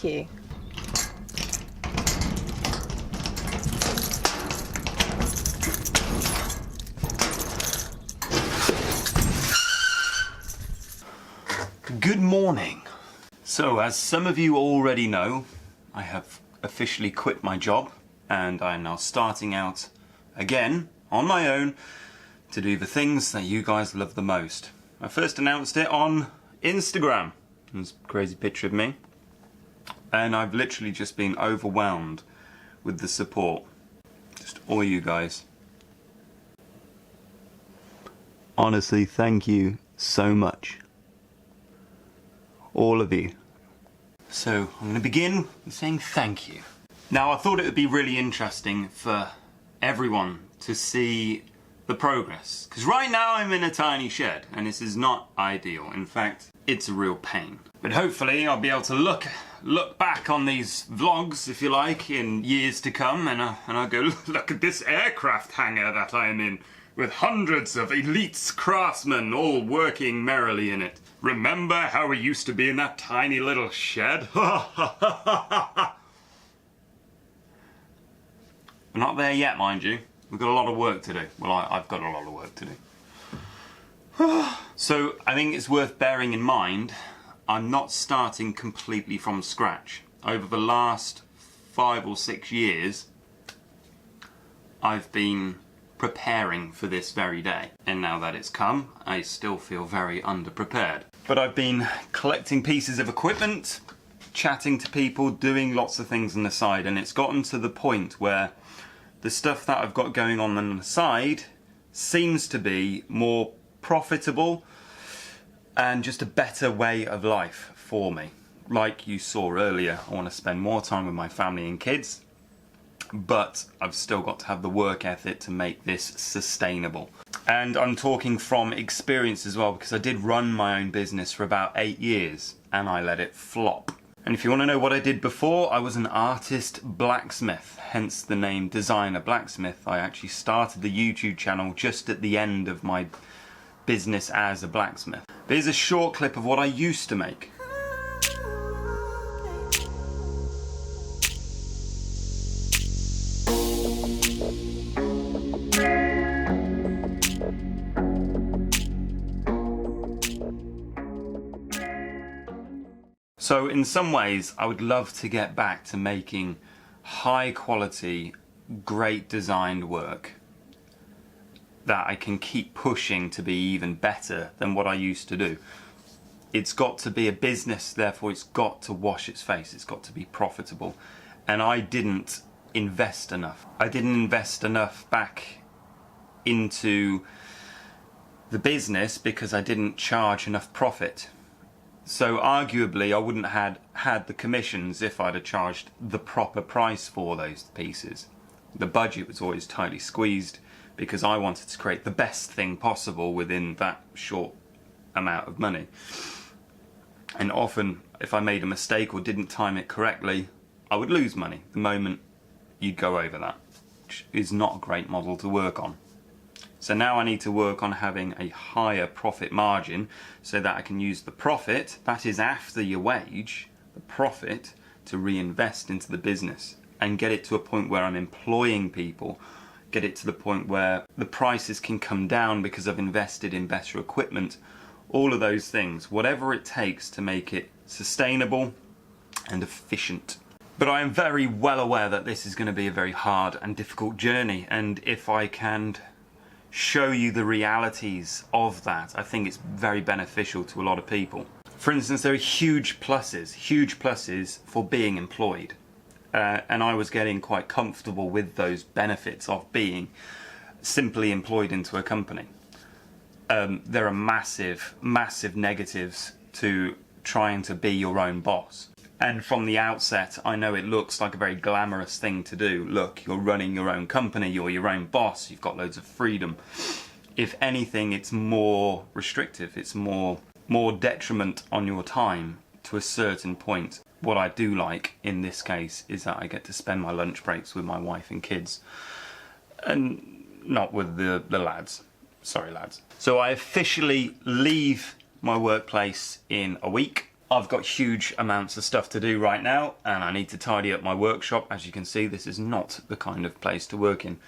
Thank you. Good morning. So, as some of you already know, I have officially quit my job and I am now starting out again on my own to do the things that you guys love the most. I first announced it on Instagram. There's a crazy picture of me. And I've literally just been overwhelmed with the support. Just all you guys. Honestly, thank you so much. All of you. So I'm going to begin with saying thank you. Now, I thought it would be really interesting for everyone to see the progress, because right now I'm in a tiny shed and this is not ideal. In fact, it's a real pain. But hopefully I'll be able to look back on these vlogs, if you like, in years to come, and I'll go, look at this aircraft hangar that I am in, with hundreds of elite craftsmen all working merrily in it. Remember how we used to be in that tiny little shed? We're not there yet, mind you. We've got a lot of work to do. Well, I've got a lot of work to do. So I think it's worth bearing in mind, I'm not starting completely from scratch. Over the last 5 or 6 years, I've been preparing for this very day. And now that it's come, I still feel very underprepared. But I've been collecting pieces of equipment, chatting to people, doing lots of things on the side, and it's gotten to the point where the stuff that I've got going on the side seems to be more profitable and just a better way of life for me. Like you saw earlier, I want to spend more time with my family and kids, but I've still got to have the work ethic to make this sustainable. And I'm talking from experience as well, because I did run my own business for about 8 years and I let it flop. And if you want to know what I did before, I was an artist blacksmith, hence the name Designer Blacksmith. I actually started the YouTube channel just at the end of my business as a blacksmith. Here's a short clip of what I used to make. So in some ways, I would love to get back to making high quality, great designed work that I can keep pushing to be even better than what I used to do. It's got to be a business, therefore it's got to wash its face, it's got to be profitable. And I didn't invest enough. I didn't invest enough back into the business because I didn't charge enough profit. So arguably I wouldn't have had the commissions if I'd have charged the proper price for those pieces. The budget was always tightly squeezed because I wanted to create the best thing possible within that short amount of money. And often if I made a mistake or didn't time it correctly, I would lose money the moment you'd go over that, which is not a great model to work on. So now I need to work on having a higher profit margin so that I can use the profit, that is after your wage, the profit, to reinvest into the business and get it to a point where I'm employing people, get it to the point where the prices can come down because I've invested in better equipment, all of those things, whatever it takes to make it sustainable and efficient. But I am very well aware that this is going to be a very hard and difficult journey, and if I can show you the realities of that, I think it's very beneficial to a lot of people. For instance, there are huge pluses for being employed. And I was getting quite comfortable with those benefits of being simply employed into a company. There are massive negatives to trying to be your own boss. And from the outset, I know it looks like a very glamorous thing to do. Look, you're running your own company, you're your own boss, you've got loads of freedom. If anything, it's more restrictive, it's more detriment on your time to a certain point. What I do like in this case is that I get to spend my lunch breaks with my wife and kids, and not with the lads. Sorry, lads. So I officially leave my workplace in a week. I've got huge amounts of stuff to do right now, and I need to tidy up my workshop. As you can see, this is not the kind of place to work in.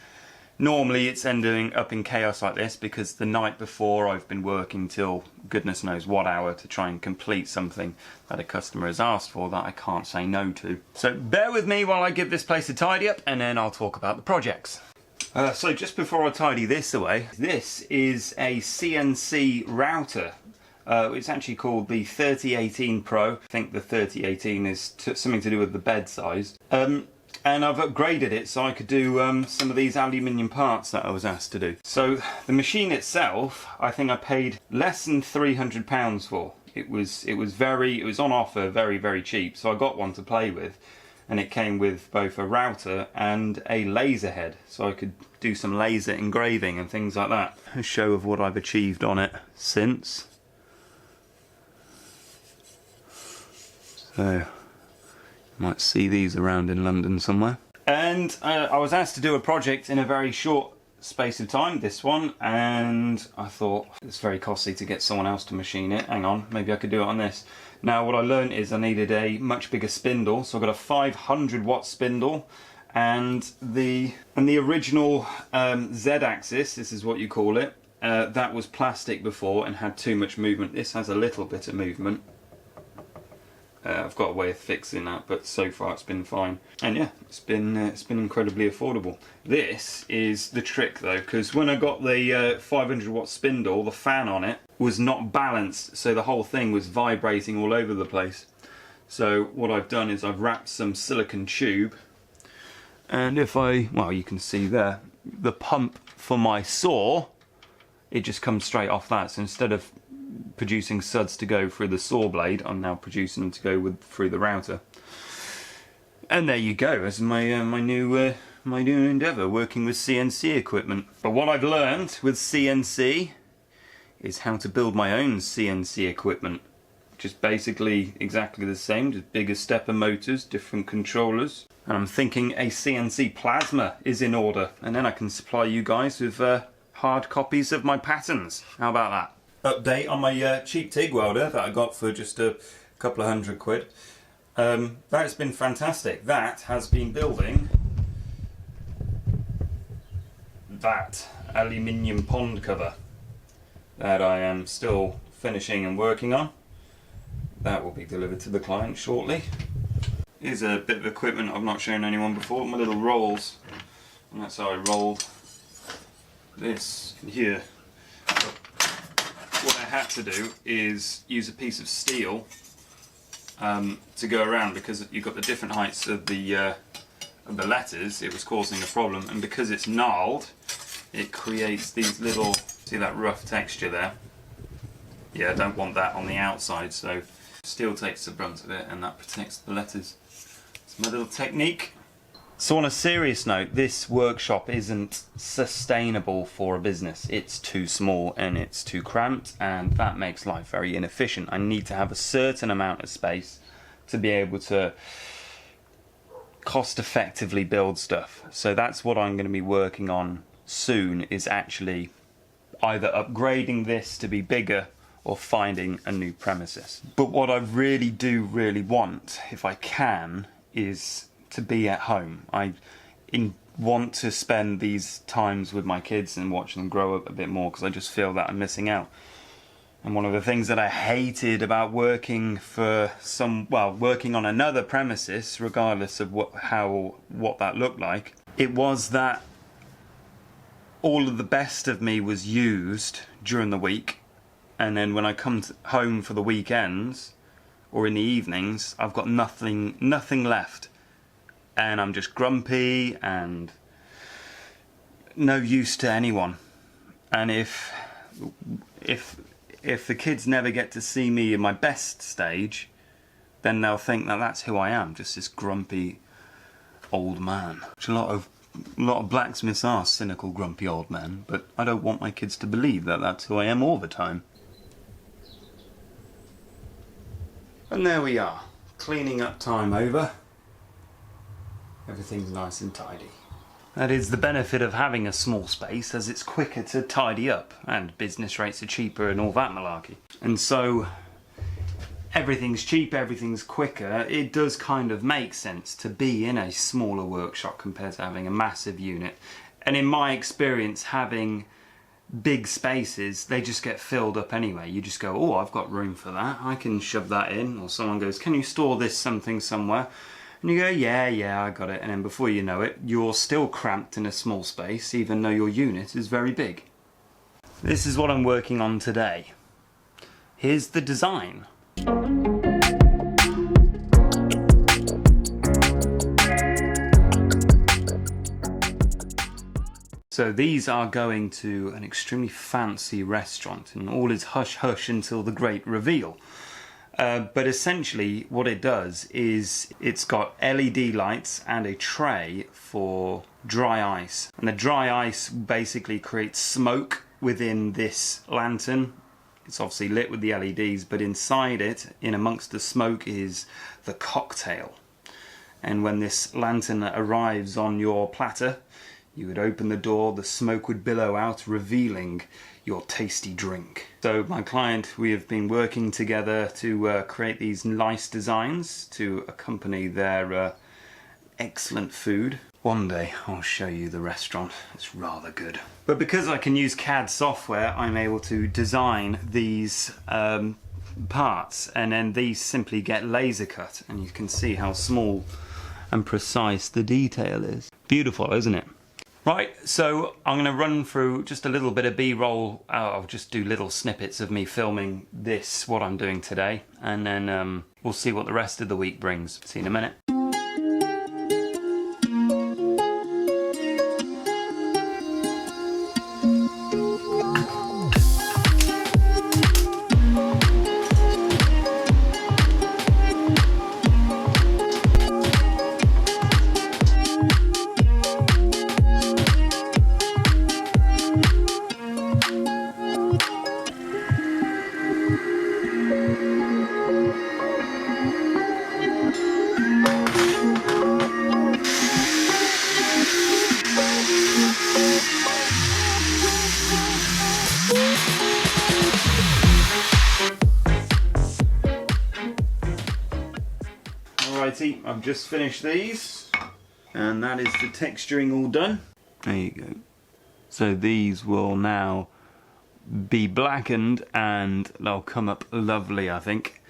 Normally it's ending up in chaos like this because the night before I've been working till goodness knows what hour to try and complete something that a customer has asked for that I can't say no to. So bear with me while I give this place a tidy up, and then I'll talk about the projects. So just before I tidy this away, this is a CNC router. It's actually called the 3018 Pro. I think the 3018 is something to do with the bed size. And I've upgraded it so I could do some of these aluminium parts that I was asked to do. So the machine itself, I think I paid less than £300 for. It was on offer, very, very cheap. So I got one to play with, and it came with both a router and a laser head, so I could do some laser engraving and things like that. A show of what I've achieved on it since. So might see these around in London somewhere. And I was asked to do a project in a very short space of time, this one, and I thought it's very costly to get someone else to machine it. Hang on, maybe I could do it on this. Now what I learned is I needed a much bigger spindle, so I got a 500-watt spindle, and the original Z-axis, this is what you call it, that was plastic before and had too much movement. This has a little bit of movement. I've got a way of fixing that, but so far it's been fine. And yeah, it's been incredibly affordable. This is the trick though, because when I got the 500-watt spindle, the fan on it was not balanced, so the whole thing was vibrating all over the place. So what I've done is I've wrapped some silicone tube, and well, you can see there, the pump for my saw, it just comes straight off that. So instead of producing suds to go through the saw blade, I'm now producing them to go through the router. And there you go, as my new endeavour, working with CNC equipment. But what I've learned with CNC is how to build my own CNC equipment, which is basically exactly the same, just bigger stepper motors, different controllers. And I'm thinking a CNC plasma is in order, and then I can supply you guys with hard copies of my patterns. How about that? Update on my cheap TIG welder that I got for just a couple of £100. That's been fantastic. That has been building that aluminium pond cover that I am still finishing and working on. That will be delivered to the client shortly. Here's a bit of equipment I've not shown anyone before, my little rolls, and that's how I roll this here. What I had to do is use a piece of steel to go around, because you've got the different heights of the letters. It was causing a problem, and because it's gnarled, it creates these little, see that rough texture there? Yeah, I don't want that on the outside, so steel takes the brunt of it and that protects the letters. It's my little technique. So on a serious note, this workshop isn't sustainable for a business. It's too small and it's too cramped, and that makes life very inefficient. I need to have a certain amount of space to be able to cost effectively build stuff. So that's what I'm going to be working on soon, is actually either upgrading this to be bigger or finding a new premises. But what I really want, if I can, is to be at home. I want to spend these times with my kids and watch them grow up a bit more, because I just feel that I'm missing out. And one of the things that I hated about working working on another premises, regardless of what that looked like, it was that all of the best of me was used during the week, and then when I come home for the weekends or in the evenings, I've got nothing left. And I'm just grumpy and no use to anyone. And if the kids never get to see me in my best stage, then they'll think that that's who I am, just this grumpy old man. Which a lot of blacksmiths are cynical, grumpy old men, but I don't want my kids to believe that that's who I am all the time. And there we are, cleaning up time over. Everything's nice and tidy. That is the benefit of having a small space, as it's quicker to tidy up and business rates are cheaper and all that malarkey. And so everything's cheap, everything's quicker, it does kind of make sense to be in a smaller workshop compared to having a massive unit. And in my experience, having big spaces, they just get filled up anyway. You just go, oh, I've got room for that, I can shove that in. Or someone goes, can you store this something somewhere? And you go, yeah, I got it. And then before you know it, you're still cramped in a small space, even though your unit is very big. This is what I'm working on today. Here's the design. So these are going to an extremely fancy restaurant, and all is hush hush until the great reveal. But essentially what it does is it's got LED lights and a tray for dry ice. And the dry ice basically creates smoke within this lantern. It's obviously lit with the LEDs, but inside it, in amongst the smoke, is the cocktail. And when this lantern arrives on your platter, you would open the door, the smoke would billow out, revealing your tasty drink. So my client, we have been working together to create these nice designs to accompany their excellent food. One day I'll show you the restaurant, it's rather good. But because I can use CAD software, I'm able to design these parts, and then these simply get laser cut, and you can see how small and precise the detail is. Beautiful, isn't it? Right, so I'm going to run through just a little bit of B-roll. I'll just do little snippets of me filming this, what I'm doing today, and then we'll see what the rest of the week brings. See you in a minute. Alrighty, I've just finished these, and that is the texturing all done. There you go. So these will now be blackened and they'll come up lovely, I think.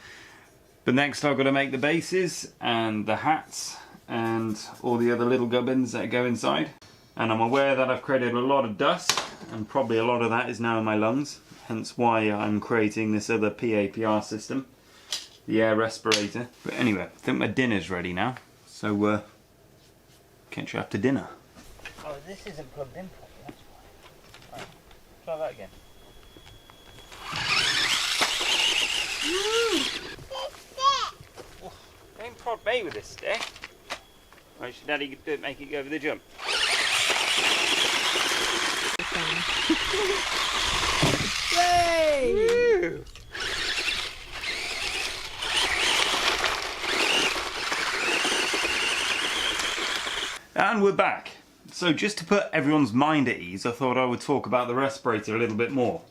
But next I've got to make the bases and the hats and all the other little gubbins that go inside. And I'm aware that I've created a lot of dust, and probably a lot of that is now in my lungs, hence why I'm creating this other PAPR system, the air respirator. But anyway, I think my dinner's ready now, so catch you after dinner. Oh, this isn't plugged in properly, that's why. Right, try that again. Oh, don't prod me with this stick. Right, should Daddy do it, make it go over the jump? Yay! Woo! And we're back. So just to put everyone's mind at ease, I thought I would talk about the respirator a little bit more.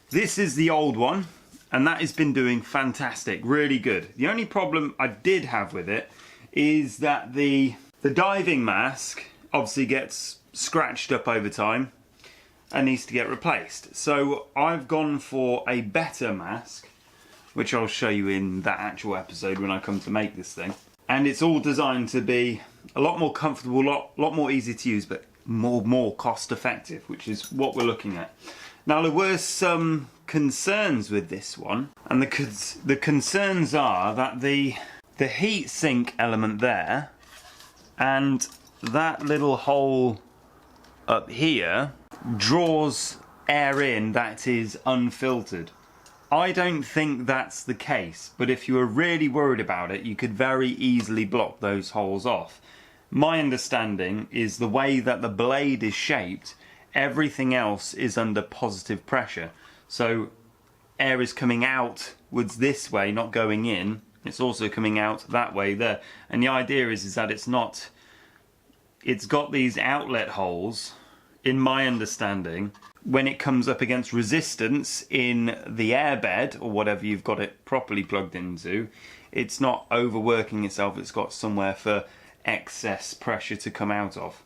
This is the old one, and that has been doing fantastic, really good. The only problem I did have with it is that the diving mask obviously gets scratched up over time and needs to get replaced. So I've gone for a better mask, which I'll show you in that actual episode when I come to make this thing. And it's all designed to be a lot more comfortable, a lot more easy to use, but more cost effective, which is what we're looking at. Now there were some concerns with this one, and the concerns are that the heat sink element there and that little hole up here draws air in that is unfiltered. I don't think that's the case, but if you were really worried about it, you could very easily block those holes off. My understanding is the way that the blade is shaped, everything else is under positive pressure. So air is coming outwards this way, not going in. It's also coming out that way there. And the idea is that it's got these outlet holes in my understanding, when it comes up against resistance in the airbed or whatever you've got it properly plugged into, it's not overworking itself, it's got somewhere for excess pressure to come out of.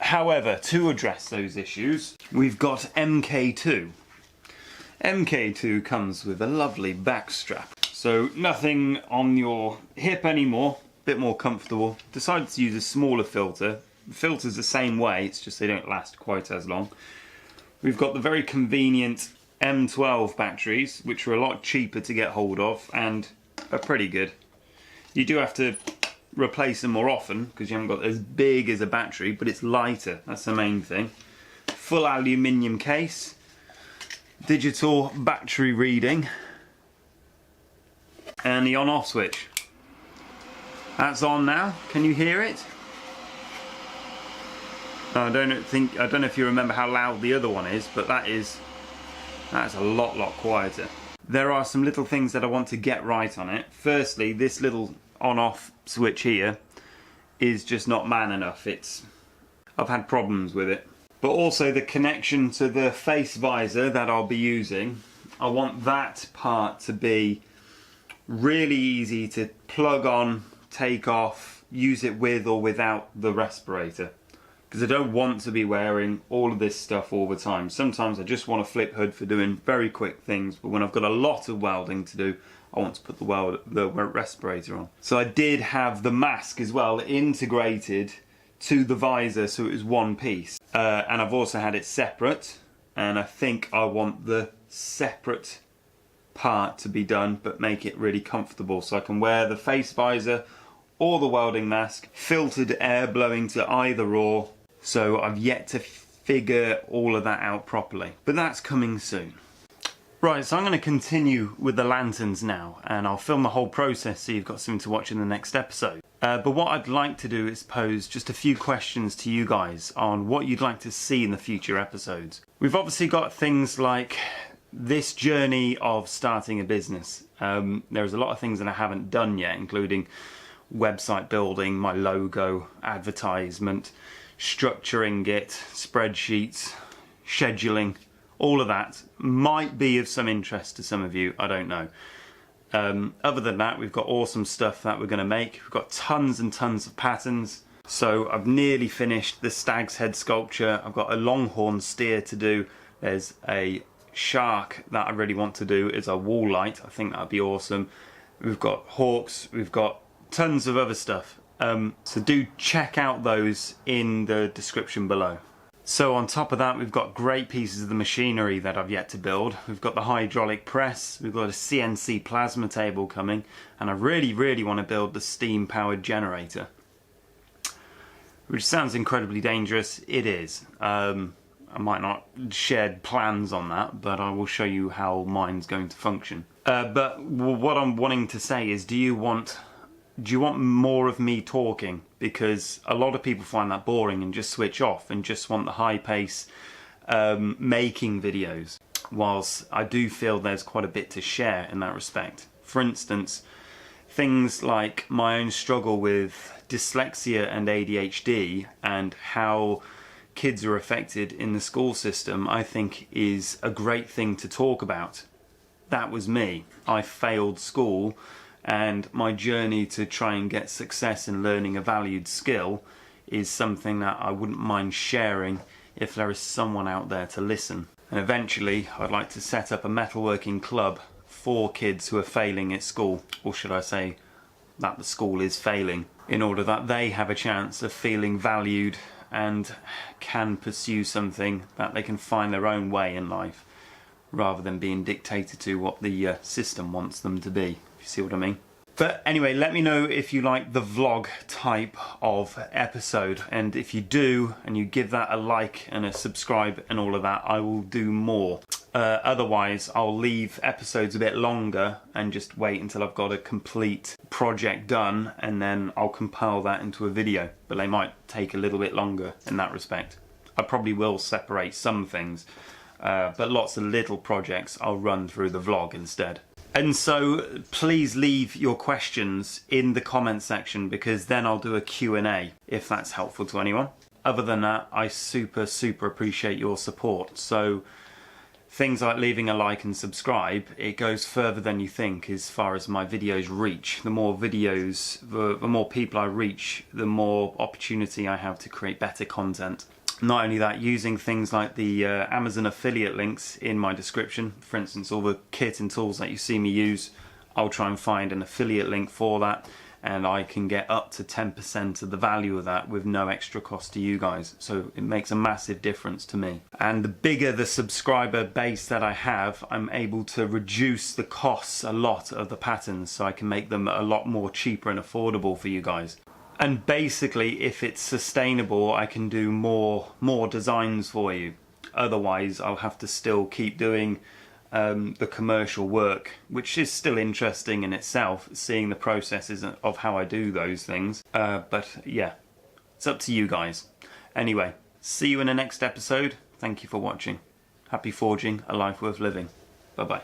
However, to address those issues, we've got MK2. MK2 comes with a lovely back strap, so nothing on your hip anymore, a bit more comfortable. Decided to use a smaller filter. The filter's the same way, it's just they don't last quite as long. We've got the very convenient M12 batteries, which are a lot cheaper to get hold of and are pretty good. You do have to replace them more often because you haven't got as big as a battery, but it's lighter, that's the main thing. Full aluminium case, digital battery reading, and the on-off switch. That's on now. Can you hear it? I don't know if you remember how loud the other one is, but that's a lot quieter. There are some little things that I want to get right on it. Firstly, this little on-off switch here is just not man enough. I've had problems with it. But also the connection to the face visor that I'll be using, I want that part to be really easy to plug on, take off, use it with or without the respirator. Because I don't want to be wearing all of this stuff all the time. Sometimes I just want a flip hood for doing very quick things, but when I've got a lot of welding to do, I want to put the respirator on. So I did have the mask as well integrated to the visor, so it was one piece. And I've also had it separate, and I think I want the separate part to be done, but make it really comfortable, so I can wear the face visor or the welding mask, filtered air blowing to either or. So I've yet to figure all of that out properly, but that's coming soon. Right, so I'm going to continue with the lanterns now, and I'll film the whole process so you've got something to watch in the next episode. But what I'd like to do is pose just a few questions to you guys on what you'd like to see in the future episodes. We've obviously got things like this journey of starting a business. There's a lot of things that I haven't done yet, including website building, my logo, advertisement, structuring it, spreadsheets, scheduling. All of that might be of some interest to some of you, I don't know. Other than that, we've got awesome stuff that we're going to make. We've got tons and tons of patterns. So I've nearly finished the stag's head sculpture. I've got a longhorn steer to do. There's a shark that I really want to do. It's a wall light. I think that'd be awesome. We've got hawks. We've got tons of other stuff. So do check out those in the description below. So on top of that, we've got great pieces of the machinery that I've yet to build. We've got the hydraulic press, we've got a CNC plasma table coming, and I really want to build the steam powered generator. Which sounds incredibly dangerous. It is. I might not share plans on that, but I will show you how mine's going to function. But what I'm wanting to say is, do you want more of me talking? Because a lot of people find that boring and just switch off and just want the high pace making videos, whilst I do feel there's quite a bit to share in that respect. For instance, things like my own struggle with dyslexia and ADHD and how kids are affected in the school system, I think is a great thing to talk about. That was me. I failed school, and my journey to try and get success in learning a valued skill is something that I wouldn't mind sharing if there is someone out there to listen. And eventually I'd like to set up a metalworking club for kids who are failing at school, or should I say that the school is failing, in order that they have a chance of feeling valued and can pursue something that they can find their own way in life, rather than being dictated to what the system wants them to be. You see what I mean? But anyway, let me know if you like the vlog type of episode, and if you do and you give that a like and a subscribe and all of that, I will do more. Otherwise I'll leave episodes a bit longer and just wait until I've got a complete project done, and then I'll compile that into a video, but they might take a little bit longer in that respect. I probably will separate some things, but lots of little projects I'll run through the vlog instead. And so please leave your questions in the comment section, because then I'll do a Q&A if that's helpful to anyone. Other than that, I super appreciate your support. So things like leaving a like and subscribe, it goes further than you think as far as my videos reach. The more videos, the more people I reach, the more opportunity I have to create better content. Not only that, using things like the Amazon affiliate links in my description, for instance, all the kit and tools that you see me use, I'll try and find an affiliate link for that, and I can get up to 10% of the value of that with no extra cost to you guys. So it makes a massive difference to me. And the bigger the subscriber base that I have, I'm able to reduce the costs a lot of the patterns, so I can make them a lot more cheaper and affordable for you guys. And basically, if it's sustainable, I can do more designs for you. Otherwise, I'll have to still keep doing the commercial work, which is still interesting in itself, seeing the processes of how I do those things. But yeah, it's up to you guys. Anyway, see you in the next episode. Thank you for watching. Happy forging a life worth living. Bye bye.